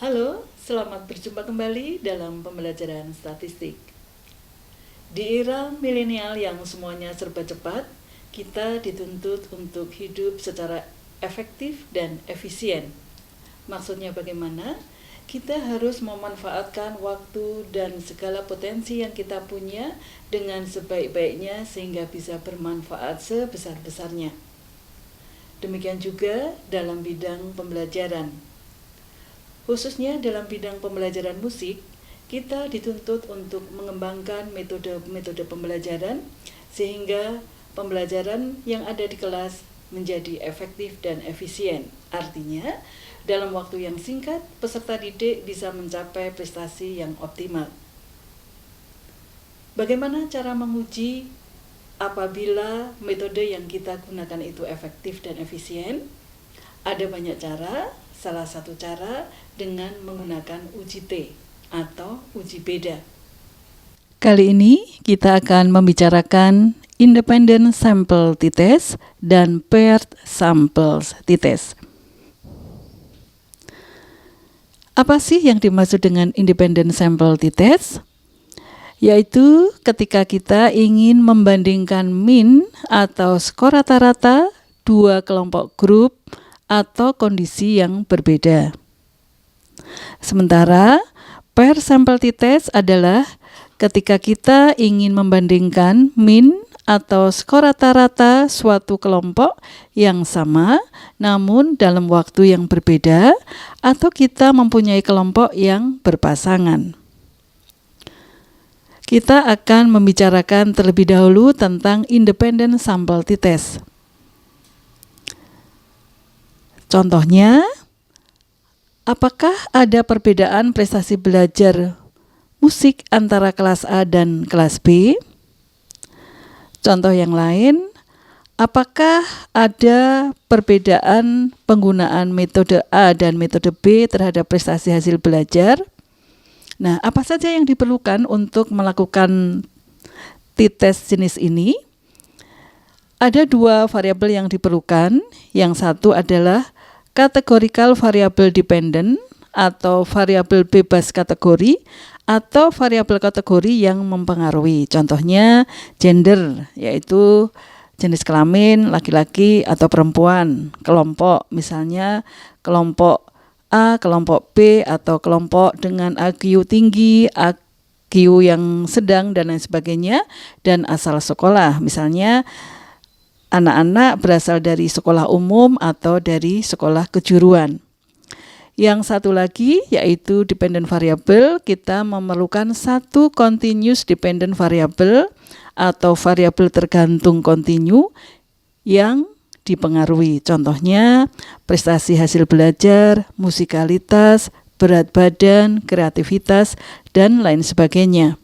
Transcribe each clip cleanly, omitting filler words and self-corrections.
Halo, selamat berjumpa kembali dalam pembelajaran statistik. Di era milenial yang semuanya serba cepat, kita dituntut untuk hidup secara efektif dan efisien. Maksudnya bagaimana? Kita harus memanfaatkan waktu dan segala potensi yang kita punya dengan sebaik-baiknya sehingga bisa bermanfaat sebesar-besarnya. Demikian juga dalam bidang pembelajaran. Khususnya dalam bidang pembelajaran musik, kita dituntut untuk mengembangkan metode-metode pembelajaran sehingga pembelajaran yang ada di kelas menjadi efektif dan efisien. Artinya, dalam waktu yang singkat, peserta didik bisa mencapai prestasi yang optimal. Bagaimana cara menguji apabila metode yang kita gunakan itu efektif dan efisien? Ada banyak cara. Salah satu cara dengan menggunakan uji T atau uji beda. Kali ini kita akan membicarakan independent sample t-test dan paired samples t-test. Apa sih yang dimaksud dengan independent sample t-test? Yaitu ketika kita ingin membandingkan min atau skor rata-rata dua kelompok grup atau kondisi yang berbeda. Sementara pair sample t-test adalah ketika kita ingin membandingkan min atau skor rata-rata suatu kelompok yang sama namun dalam waktu yang berbeda atau kita mempunyai kelompok yang berpasangan. Kita akan membicarakan terlebih dahulu tentang independent sample t-test. Contohnya, apakah ada perbedaan prestasi belajar musik antara kelas A dan kelas B? Contoh yang lain, apakah ada perbedaan penggunaan metode A dan metode B terhadap prestasi hasil belajar? Nah, apa saja yang diperlukan untuk melakukan t-test jenis ini? Ada dua variabel yang diperlukan. Yang satu adalah categorical variable dependent atau variabel bebas kategori atau variabel kategori yang mempengaruhi. Contohnya gender, yaitu jenis kelamin, laki-laki atau perempuan, kelompok, misalnya kelompok A, kelompok B, atau kelompok dengan IQ tinggi, IQ yang sedang, dan lain sebagainya, dan asal sekolah, misalnya anak-anak berasal dari sekolah umum atau dari sekolah kejuruan. Yang satu lagi yaitu dependent variable, kita memerlukan satu continuous dependent variable atau variabel tergantung kontinu yang dipengaruhi. Contohnya prestasi hasil belajar, musikalitas, berat badan, kreativitas, dan lain sebagainya.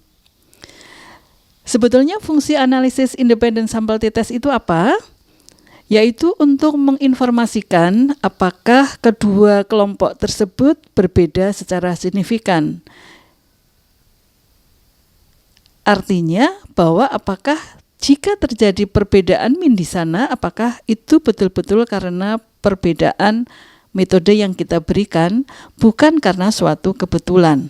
Sebetulnya fungsi analisis independent sample t-test itu apa? Yaitu untuk menginformasikan apakah kedua kelompok tersebut berbeda secara signifikan. Artinya bahwa apakah jika terjadi perbedaan min di sana, apakah itu betul-betul karena perbedaan metode yang kita berikan, bukan karena suatu kebetulan.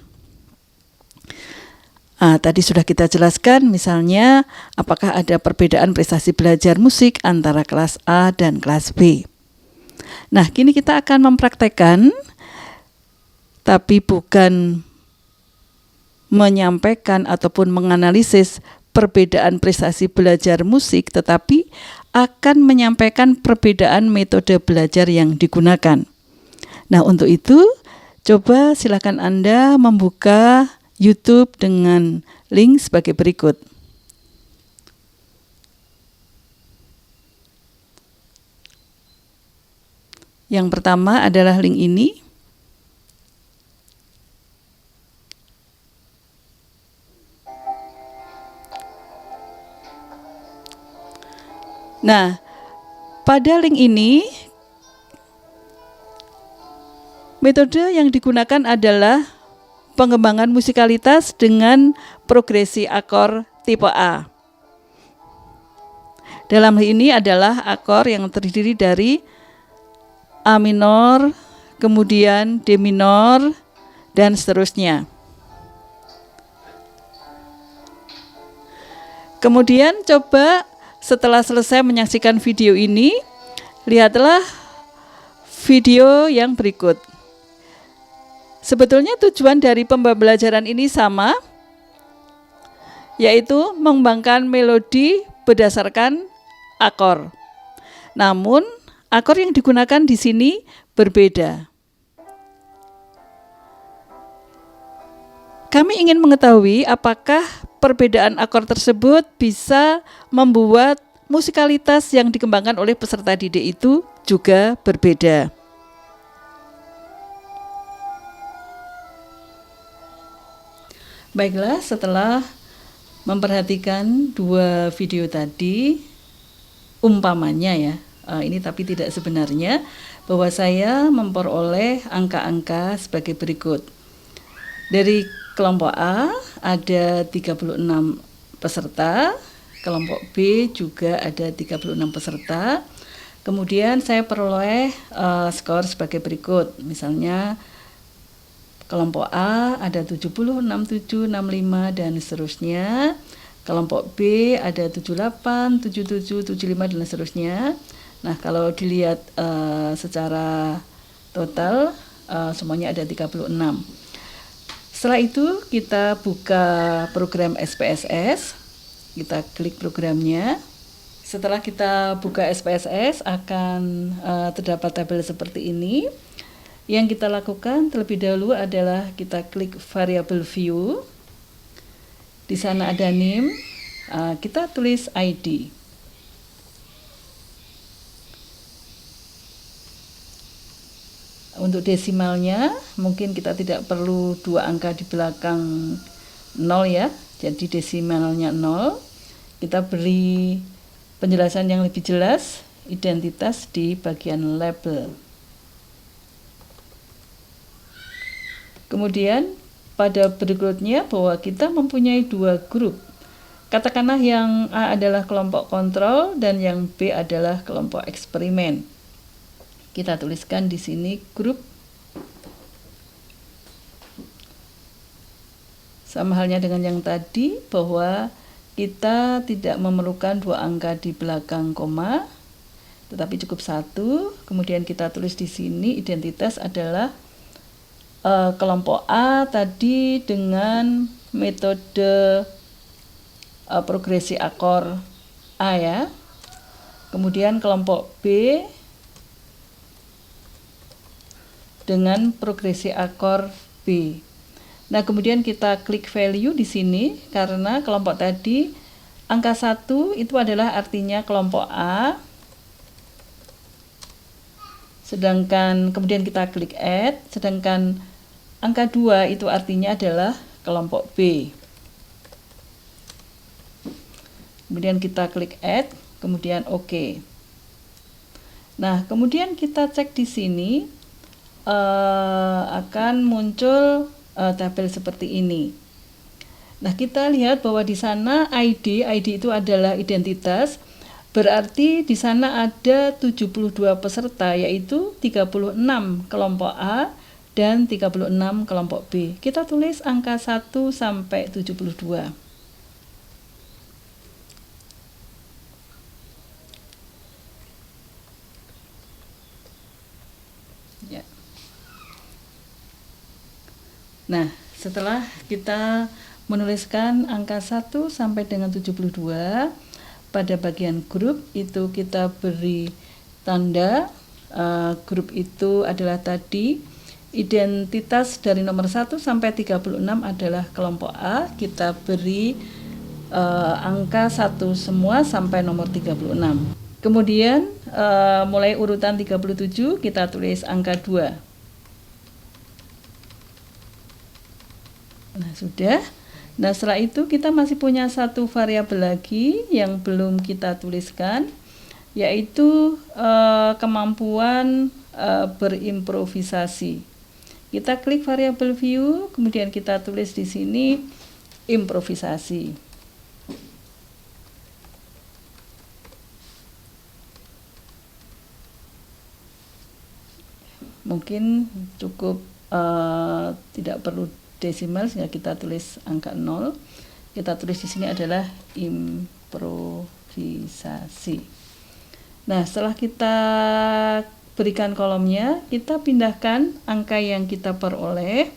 Tadi sudah kita jelaskan, misalnya apakah ada perbedaan prestasi belajar musik antara kelas A dan kelas B. Nah, kini kita akan mempraktekkan, tapi bukan menyampaikan ataupun menganalisis perbedaan prestasi belajar musik, tetapi akan menyampaikan perbedaan metode belajar yang digunakan. Nah, untuk itu, coba silakan Anda membuka YouTube dengan link sebagai berikut. Yang pertama adalah link ini. Nah, pada link ini, metode yang digunakan adalah pengembangan musikalitas dengan progresi akor tipe A. Dalam hal ini adalah akor yang terdiri dari A minor, kemudian D minor, dan seterusnya. Kemudian coba setelah selesai menyaksikan video ini, lihatlah video yang berikut. Sebetulnya tujuan dari pembelajaran ini sama, yaitu mengembangkan melodi berdasarkan akor. Namun, akor yang digunakan di sini berbeda. Kami ingin mengetahui apakah perbedaan akor tersebut bisa membuat musikalitas yang dikembangkan oleh peserta didik itu juga berbeda. Baiklah, setelah memperhatikan dua video tadi, umpamanya ya, ini tapi tidak sebenarnya, bahwa saya memperoleh angka-angka sebagai berikut. Dari kelompok A ada 36 peserta, kelompok B juga ada 36 peserta. Kemudian saya peroleh skor sebagai berikut. Misalnya kelompok A ada 70, 67, 65 dan seterusnya. Kelompok B ada 78, 77, 75 dan seterusnya. Nah, kalau dilihat secara total semuanya ada 36. Setelah itu kita buka program SPSS. Kita klik programnya. Setelah kita buka SPSS akan terdapat tabel seperti ini. Yang kita lakukan terlebih dahulu adalah kita klik variable view. Di sana ada name, kita tulis ID. Untuk desimalnya mungkin kita tidak perlu dua angka di belakang 0 ya. Jadi desimalnya 0. Kita beri penjelasan yang lebih jelas, identitas di bagian label. Kemudian pada berikutnya bahwa kita mempunyai dua grup. Katakanlah yang A adalah kelompok kontrol dan yang B adalah kelompok eksperimen. Kita tuliskan di sini grup. Sama halnya dengan yang tadi bahwa kita tidak memerlukan dua angka di belakang koma, tetapi cukup satu. Kemudian kita tulis di sini identitas adalah kelompok A tadi dengan metode progresi akor A ya. Kemudian kelompok B dengan progresi akor B. Nah, kemudian kita klik value di sini karena kelompok tadi angka 1 itu adalah artinya kelompok A. Sedangkan kemudian kita klik add, sedangkan angka 2 itu artinya adalah kelompok B. Kemudian kita klik add, kemudian OK. Nah, kemudian kita cek di sini akan muncul tabel seperti ini. Nah, kita lihat bahwa di sana ID itu adalah identitas. Berarti di sana ada 72 peserta, yaitu 36 kelompok A dan 36 kelompok B. Kita tulis angka 1 sampai 72. Ya. Nah, setelah kita menuliskan angka 1 sampai dengan 72, pada bagian grup itu kita beri tanda. Grup itu adalah tadi identitas dari nomor 1 sampai 36 adalah kelompok A. Kita beri angka 1 semua sampai nomor 36. Kemudian mulai urutan 37 kita tulis angka 2. Nah, sudah. Nah, setelah itu kita masih punya satu variabel lagi yang belum kita tuliskan, yaitu kemampuan berimprovisasi. Kita klik variabel view, kemudian kita tulis di sini improvisasi. Mungkin cukup tidak perlu desimal sehingga kita tulis angka 0. Kita tulis di sini adalah improvisasi. Nah, setelah kita berikan kolomnya, kita pindahkan angka yang kita peroleh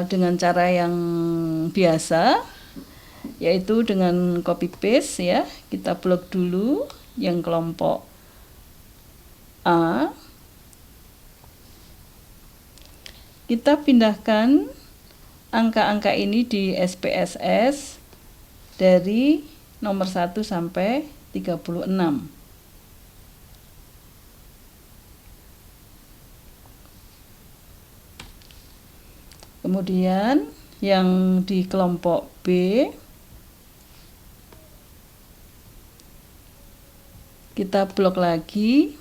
dengan cara yang biasa, yaitu dengan copy paste ya. Kita blok dulu yang kelompok A. Kita pindahkan angka-angka ini di SPSS dari nomor 1 sampai 36. Kemudian yang di kelompok B kita blok lagi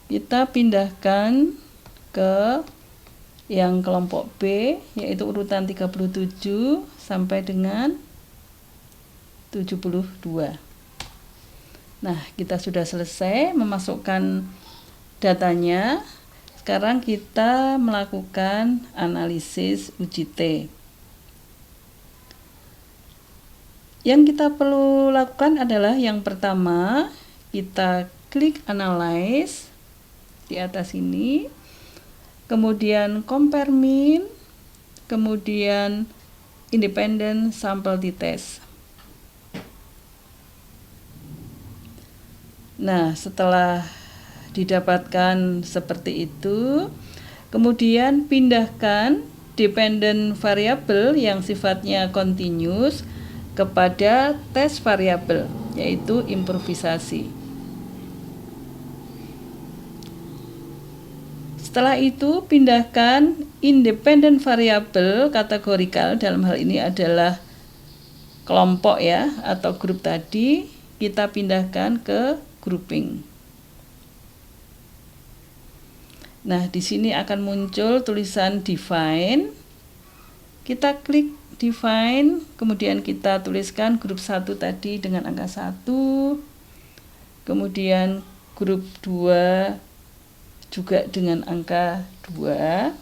kita pindahkan ke yang kelompok B, yaitu urutan 37 sampai dengan 72. Nah, kita sudah selesai memasukkan datanya. Sekarang kita melakukan analisis uji T. Yang kita perlu lakukan adalah yang pertama, kita klik analyze di atas ini. Kemudian compare mean, kemudian independent sample t-test. Nah, setelah didapatkan seperti itu, kemudian pindahkan dependent variable yang sifatnya continuous kepada test variable, yaitu improvisasi. Setelah itu pindahkan independent variable kategorikal, dalam hal ini adalah kelompok ya atau grup tadi, kita pindahkan ke grouping. Nah, di sini akan muncul tulisan define. Kita klik define, kemudian kita tuliskan grup 1 tadi dengan angka 1. Kemudian grup 2 juga dengan angka 2.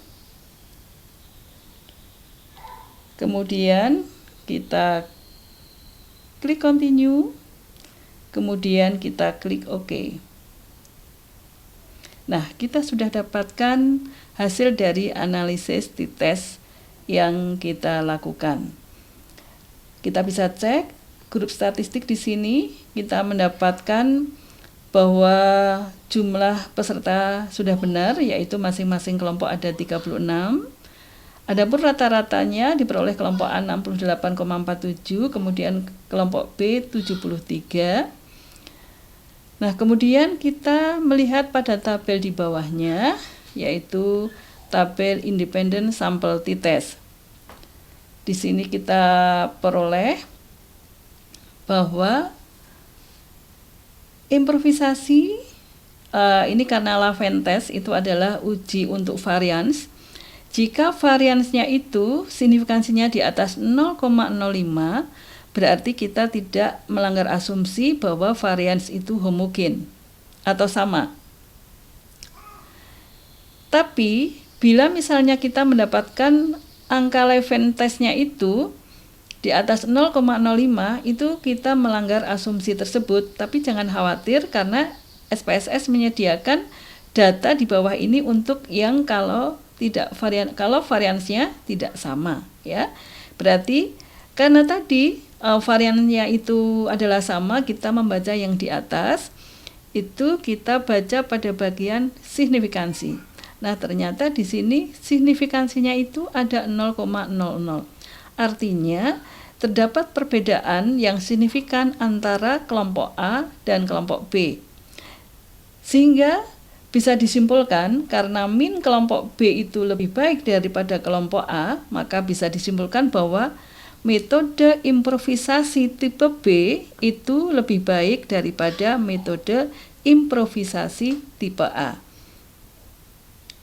Kemudian kita klik continue. Kemudian kita klik OK. Nah, kita sudah dapatkan hasil dari analisis t-test yang kita lakukan. Kita bisa cek grup statistik di sini, kita mendapatkan bahwa jumlah peserta sudah benar, yaitu masing-masing kelompok ada 36. Adapun rata-ratanya diperoleh kelompok A 68,47, kemudian kelompok B 73. Nah, kemudian kita melihat pada tabel di bawahnya, yaitu tabel independent sample t-test. Di sini kita peroleh bahwa improvisasi ini karena Laveness itu adalah uji untuk varians. Jika variansnya itu signifikansinya di atas 0,05, berarti kita tidak melanggar asumsi bahwa varians itu homogen atau sama. Tapi bila misalnya kita mendapatkan angka Laveness-nya itu di atas 0,05, itu kita melanggar asumsi tersebut. Tapi jangan khawatir karena SPSS menyediakan data di bawah ini untuk yang kalau variansnya tidak sama ya. Berarti karena tadi variannya itu adalah sama, kita membaca yang di atas itu kita baca pada bagian signifikansi. Nah, ternyata di sini signifikansinya itu ada 0,00. Artinya terdapat perbedaan yang signifikan antara kelompok A dan kelompok B. Sehingga bisa disimpulkan karena min kelompok B itu lebih baik daripada kelompok A, maka bisa disimpulkan bahwa metode improvisasi tipe B itu lebih baik daripada metode improvisasi tipe A.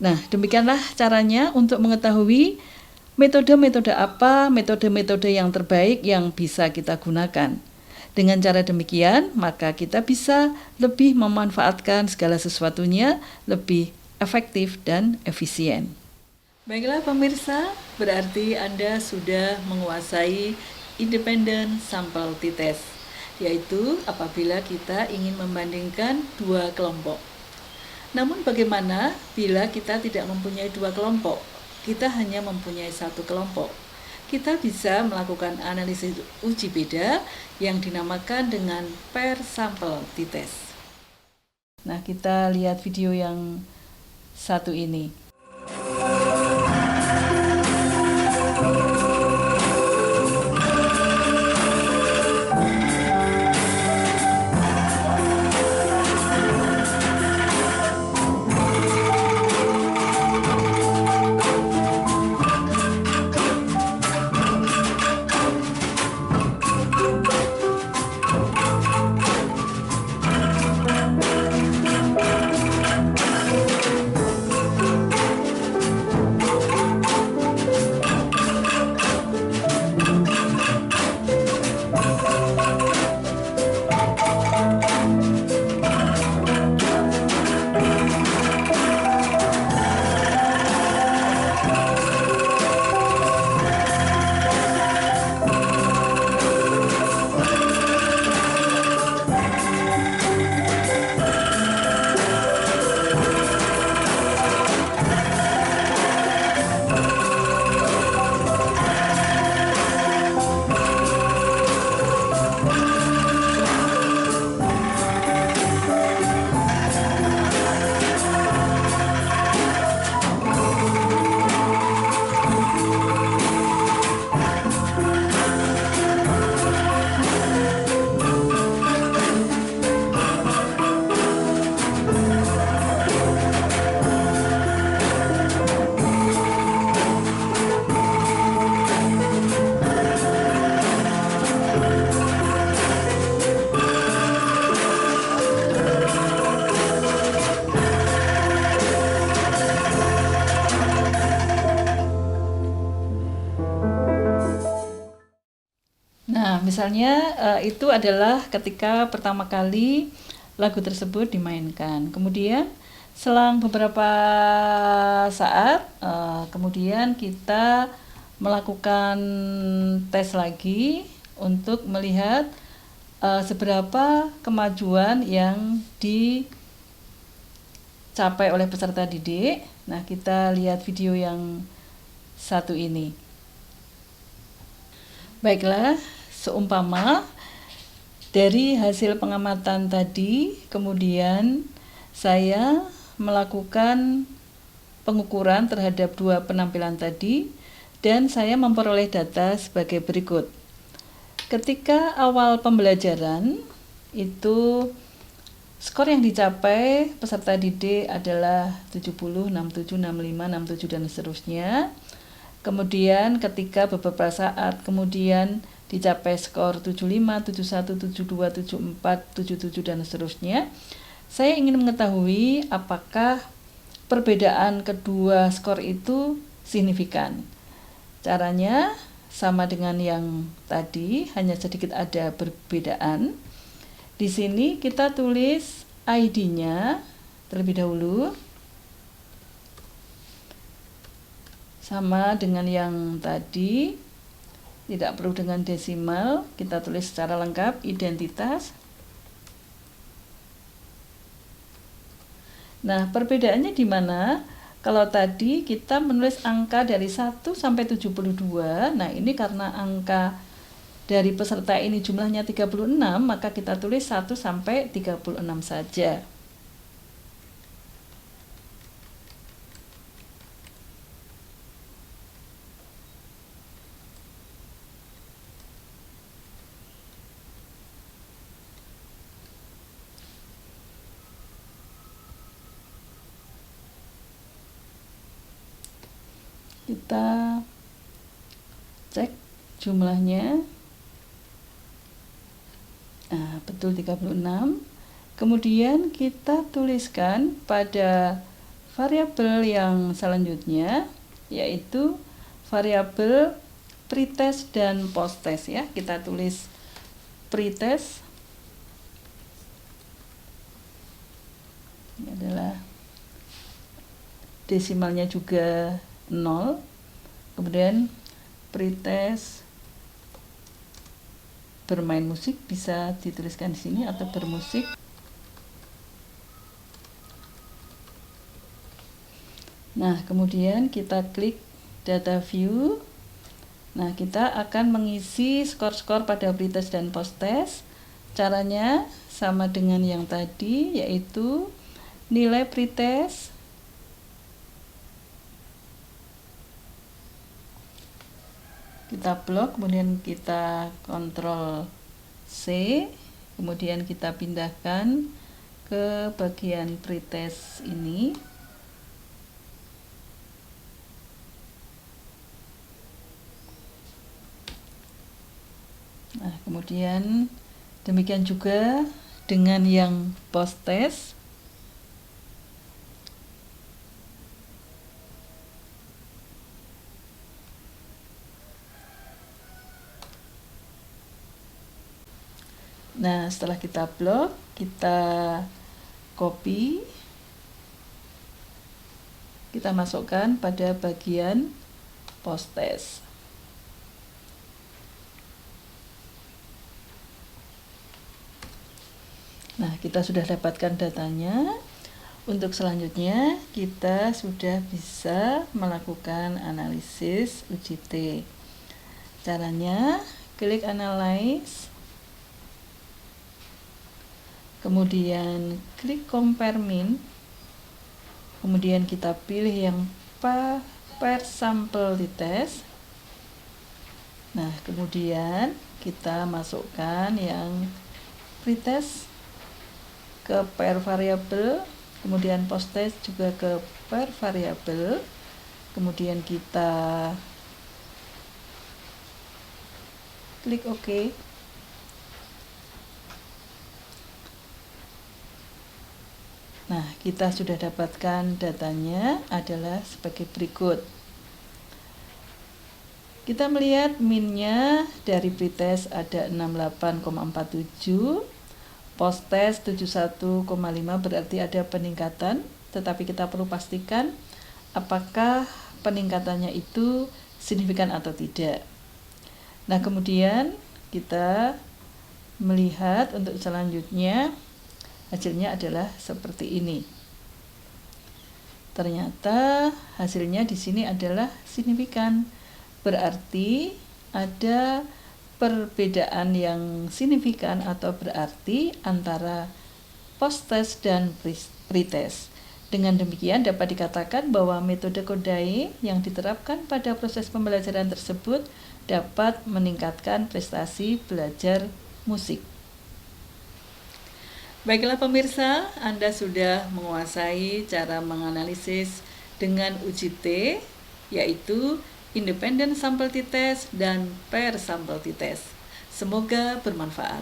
Nah, demikianlah caranya untuk mengetahui Metode-metode apa, metode-metode yang terbaik yang bisa kita gunakan. Dengan cara demikian, maka kita bisa lebih memanfaatkan segala sesuatunya lebih efektif dan efisien. Baiklah pemirsa, berarti Anda sudah menguasai independent sample t-test, yaitu apabila kita ingin membandingkan dua kelompok. Namun bagaimana bila kita tidak mempunyai dua kelompok? Kita hanya mempunyai satu kelompok. Kita bisa melakukan analisis uji beda yang dinamakan dengan pair sample t-test. Nah, kita lihat video yang satu ini. Nah, misalnya itu adalah ketika pertama kali lagu tersebut dimainkan. Kemudian selang beberapa saat, kemudian kita melakukan tes lagi untuk melihat seberapa kemajuan yang dicapai oleh peserta didik. Nah, kita lihat video yang satu ini. Baiklah, seumpama dari hasil pengamatan tadi, kemudian saya melakukan pengukuran terhadap dua penampilan tadi, dan saya memperoleh data sebagai berikut. Ketika awal pembelajaran, itu skor yang dicapai peserta didik adalah 70, 67, 65, 67, dan seterusnya. Kemudian ketika beberapa saat kemudian dicapai skor 75, 71, 72, 74, 77, dan seterusnya. Saya ingin mengetahui apakah perbedaan kedua skor itu signifikan. Caranya sama dengan yang tadi, hanya sedikit ada perbedaan. Di sini kita tulis ID-nya terlebih dahulu. Sama dengan yang tadi, tidak perlu dengan desimal, kita tulis secara lengkap identitas. Nah, perbedaannya di mana? Kalau tadi kita menulis angka dari 1 sampai 72, nah ini karena angka dari peserta ini jumlahnya 36, maka kita tulis 1 sampai 36 saja. Kita cek jumlahnya. Nah, betul 36. Kemudian kita tuliskan pada variabel yang selanjutnya, yaitu variabel pretest dan posttest ya. Kita tulis pretest. Ini adalah desimalnya juga 0. Kemudian pretest bermain musik bisa dituliskan di sini atau bermusik. Nah, kemudian kita klik data view. Nah, kita akan mengisi skor-skor pada pretest dan posttest. Caranya sama dengan yang tadi, yaitu nilai pretest kita blok, kemudian kita Ctrl C, kemudian kita pindahkan ke bagian pretest ini. Nah, kemudian demikian juga dengan yang posttest. Nah, setelah kita blok, kita copy, kita masukkan pada bagian posttest. Nah, kita sudah dapatkan datanya. Untuk selanjutnya, kita sudah bisa melakukan analisis UJT. Caranya, klik Analyze, kemudian klik Compare Min, kemudian kita pilih yang per sampel titest. Nah, kemudian kita masukkan yang pretest ke per variabel, kemudian posttest juga ke per variabel, kemudian kita klik OK. Nah, kita sudah dapatkan datanya adalah sebagai berikut. Kita melihat minnya dari pretest ada 68,47, posttest 71,5, berarti ada peningkatan, tetapi kita perlu pastikan apakah peningkatannya itu signifikan atau tidak. Nah, kemudian kita melihat untuk selanjutnya hasilnya adalah seperti ini. Ternyata hasilnya di sini adalah signifikan. Berarti ada perbedaan yang signifikan atau berarti antara posttest dan pretest. Dengan demikian dapat dikatakan bahwa metode Kodae yang diterapkan pada proses pembelajaran tersebut dapat meningkatkan prestasi belajar musik. Baiklah pemirsa, Anda sudah menguasai cara menganalisis dengan UJT, yaitu Independent Sample T-Test dan Per Sample T-Test. Semoga bermanfaat.